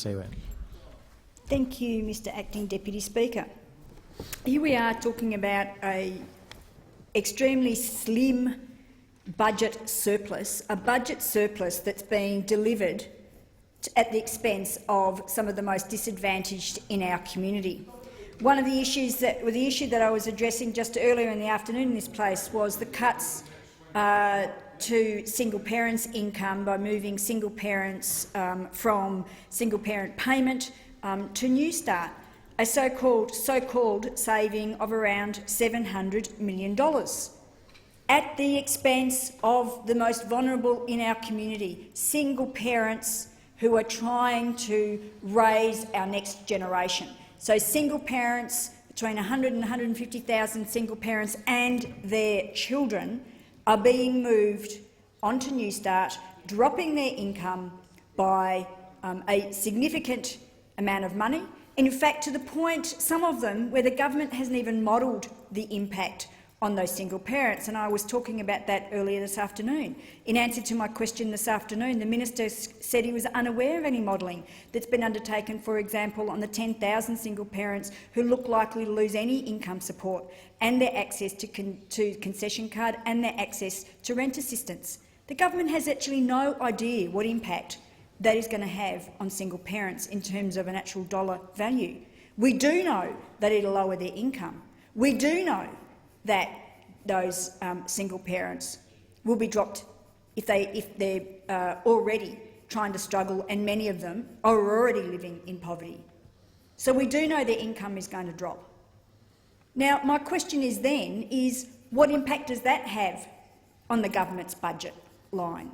Siewert. Thank you, Mr Acting Deputy Speaker. Here we are talking about an extremely slim budget surplus, a budget surplus that's being delivered at the expense of some of the most disadvantaged in our community. One of the issues that I was addressing just earlier in the afternoon in this place was the cuts to single parents' income by moving single parents from single-parent payment to Newstart, a so-called saving of around $700 million, at the expense of the most vulnerable in our community, single parents who are trying to raise our next generation. So single parents, between 100 and 150,000 single parents and their children are being moved onto Newstart, dropping their income by a significant amount of money. In fact, to the point, some of them, where the government hasn't even modelled the impact on those single parents, and I was talking about that earlier this afternoon. In answer to my question this afternoon, the minister said he was unaware of any modelling that's been undertaken, for example, on the 10,000 single parents who look likely to lose any income support and their access to concession card and their access to rent assistance. The government has actually no idea what impact that is going to have on single parents in terms of an actual dollar value. We do know that it'll lower their income. We do know that those single parents will be dropped if they're already trying to struggle, and many of them are already living in poverty. So we do know their income is going to drop. Now, my question is then, what impact does that have on the government's budget line?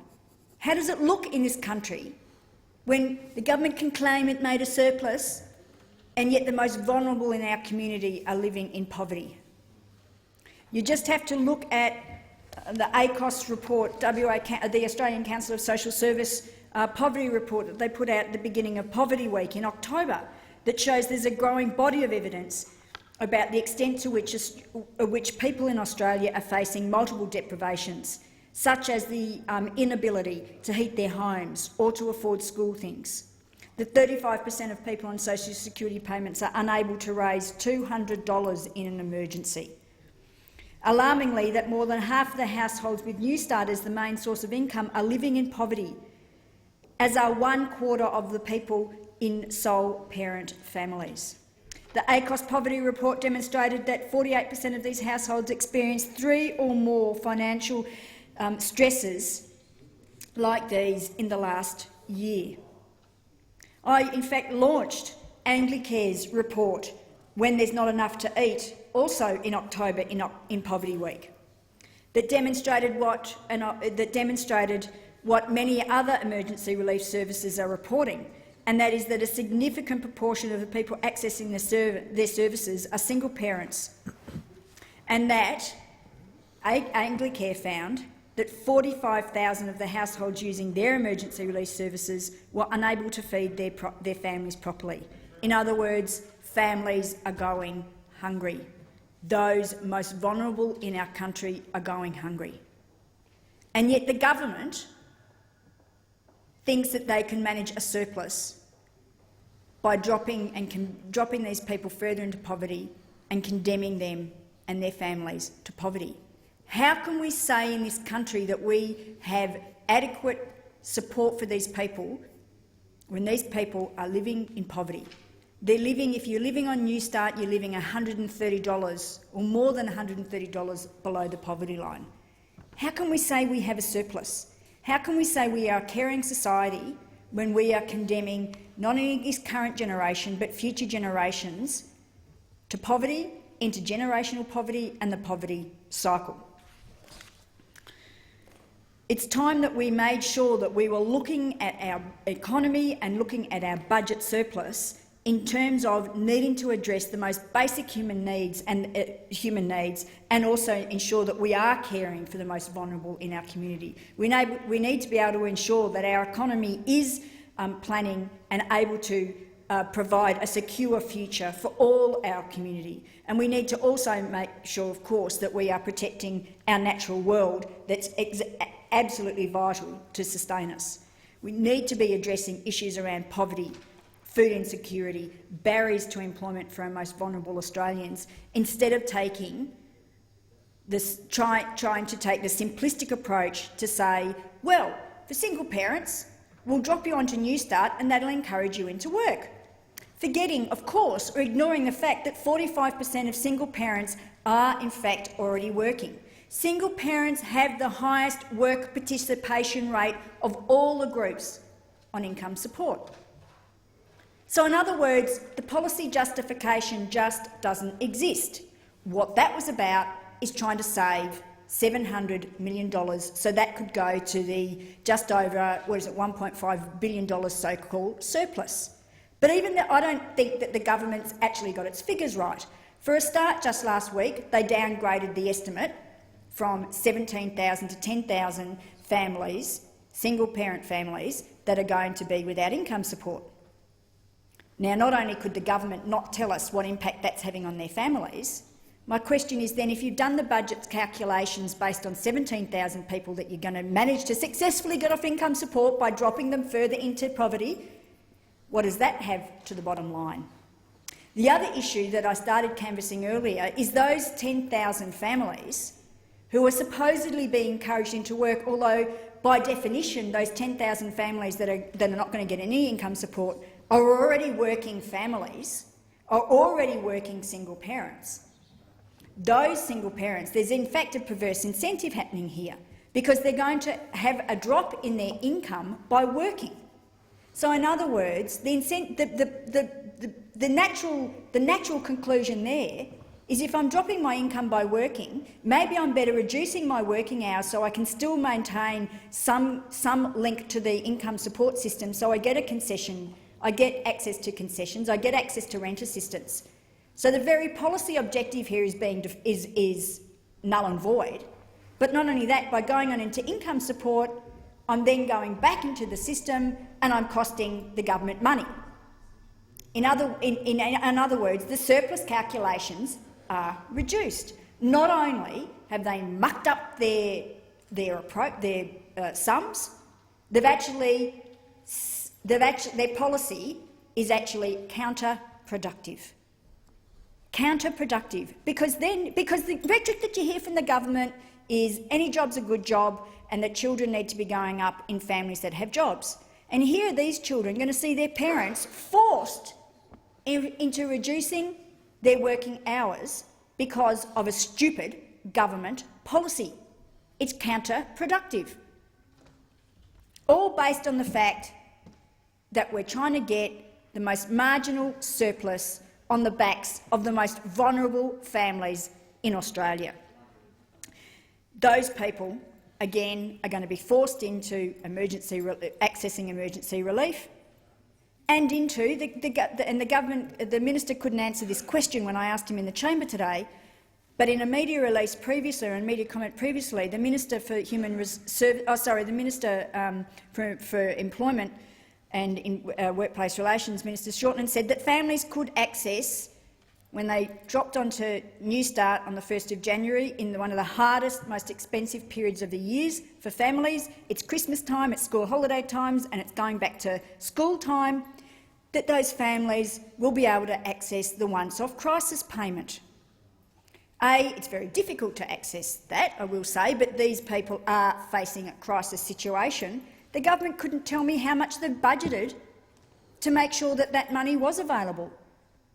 How does it look in this country when the government can claim it made a surplus and yet the most vulnerable in our community are living in poverty? You just have to look at the ACOS report, the Australian Council of Social Service poverty report that they put out at the beginning of Poverty Week in October, that shows there's a growing body of evidence about the extent to which people in Australia are facing multiple deprivations, such as the inability to heat their homes or to afford school things. That 35% of people on social security payments are unable to raise $200 in an emergency. Alarmingly, that more than half of the households with Newstart as the main source of income are living in poverty, as are 1/4 of the people in sole parent families. The ACOS poverty report demonstrated that 48% of these households experienced 3 or more financial stresses like these in the last year. I, in fact, launched Anglicare's report, When There's Not Enough to Eat, also in October in Poverty Week, that demonstrated what many other emergency relief services are reporting, and that is that a significant proportion of the people accessing their services are single parents, and that Anglicare found that 45,000 of the households using their emergency relief services were unable to feed their families properly. In other words, families are going hungry. Those most vulnerable in our country are going hungry. And yet the government thinks that they can manage a surplus by dropping these people further into poverty and condemning them and their families to poverty. How can we say in this country that we have adequate support for these people when these people are living in poverty? They're living, if you're living on Newstart, you're living $130 or more than $130 below the poverty line. How can we say we have a surplus? How can we say we are a caring society when we are condemning not only this current generation but future generations to poverty, intergenerational poverty and the poverty cycle? It's time that we made sure that we were looking at our economy and looking at our budget surplus in terms of needing to address the most basic human needs and also ensure that we are caring for the most vulnerable in our community. We need to be able to ensure that our economy is planning and able to provide a secure future for all our community. And we need to also make sure, of course, that we are protecting our natural world that's absolutely vital to sustain us. We need to be addressing issues around poverty food insecurity, barriers to employment for our most vulnerable Australians, instead of taking this, trying to take the simplistic approach to say, well, for single parents, we'll drop you onto Newstart and that'll encourage you into work. Forgetting, of course, or ignoring the fact that 45% of single parents are in fact already working. Single parents have the highest work participation rate of all the groups on income support. So in other words, the policy justification just doesn't exist. What that was about is trying to save $700 million, so that could go to the just over, $1.5 billion so-called surplus. But even that, I don't think that the government's actually got its figures right. For a start, just last week, they downgraded the estimate from 17,000 to 10,000 families, single-parent families, that are going to be without income support. Now, not only could the government not tell us what impact that's having on their families, my question is then, if you've done the budget calculations based on 17,000 people that you're going to manage to successfully get off income support by dropping them further into poverty, what does that have to the bottom line? The other issue that I started canvassing earlier is those 10,000 families who are supposedly being encouraged into work, although by definition those 10,000 families that are not going to get any income support are already working families, are already working single parents. Those single parents, there's in fact a perverse incentive happening here, because they're going to have a drop in their income by working. So in other words, the natural conclusion there is, if I'm dropping my income by working, maybe I'm better reducing my working hours so I can still maintain some link to the income support system, so I get a concession, I get access to concessions, I get access to rent assistance. So the very policy objective here is null and void. But not only that, by going on into income support, I'm then going back into the system and I'm costing the government money. In other words, the surplus calculations are reduced. Not only have they mucked up their sums, their policy is actually counterproductive. Counterproductive, because the rhetoric that you hear from the government is any job's a good job and that children need to be growing up in families that have jobs. And here are these children going to see their parents forced into reducing their working hours because of a stupid government policy. It's counterproductive. All based on the fact that we're trying to get the most marginal surplus on the backs of the most vulnerable families in Australia. Those people, again, are going to be forced into accessing emergency relief, and into the government. The minister couldn't answer this question when I asked him in the chamber today, but in a media release previously, or a media comment previously, the Minister for for Employment and Workplace Relations, Minister Shortland, said that families could access, when they dropped onto Newstart on the 1st of January, in one of the hardest, most expensive periods of the years for families. It's Christmas time, it's school holiday times, and it's going back to school time, that those families will be able to access the once-off crisis payment. It's very difficult to access that, I will say, but these people are facing a crisis situation. The government couldn't tell me how much they've budgeted to make sure that that money was available.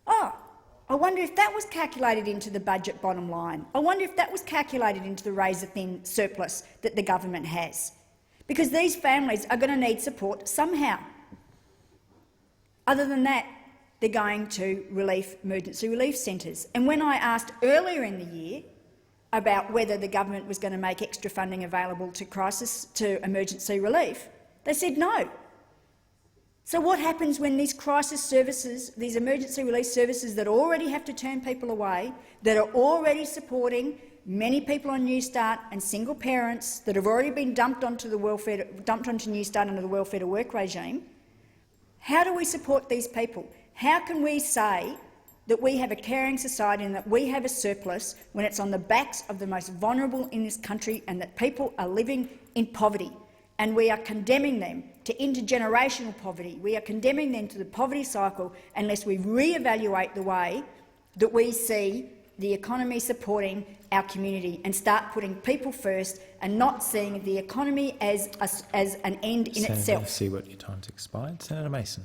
Oh, I wonder if that was calculated into the budget bottom line. I wonder if that was calculated into the razor-thin surplus that the government has. Because these families are going to need support somehow. Other than that, they're going to emergency relief centres. And when I asked earlier in the year about whether the government was going to make extra funding available to emergency relief, they said no. So what happens when these crisis services, these emergency relief services that already have to turn people away, that are already supporting many people on Newstart and single parents that have already been dumped onto Newstart under the welfare to work regime? How do we support these people? How can we say that we have a caring society and that we have a surplus when it's on the backs of the most vulnerable in this country and that people are living in poverty, and we are condemning them to intergenerational poverty. We are condemning them to the poverty cycle unless we re-evaluate the way that we see the economy supporting our community and start putting people first and not seeing the economy as an end in Senator, itself. I see what your time's expired. Senator Mason.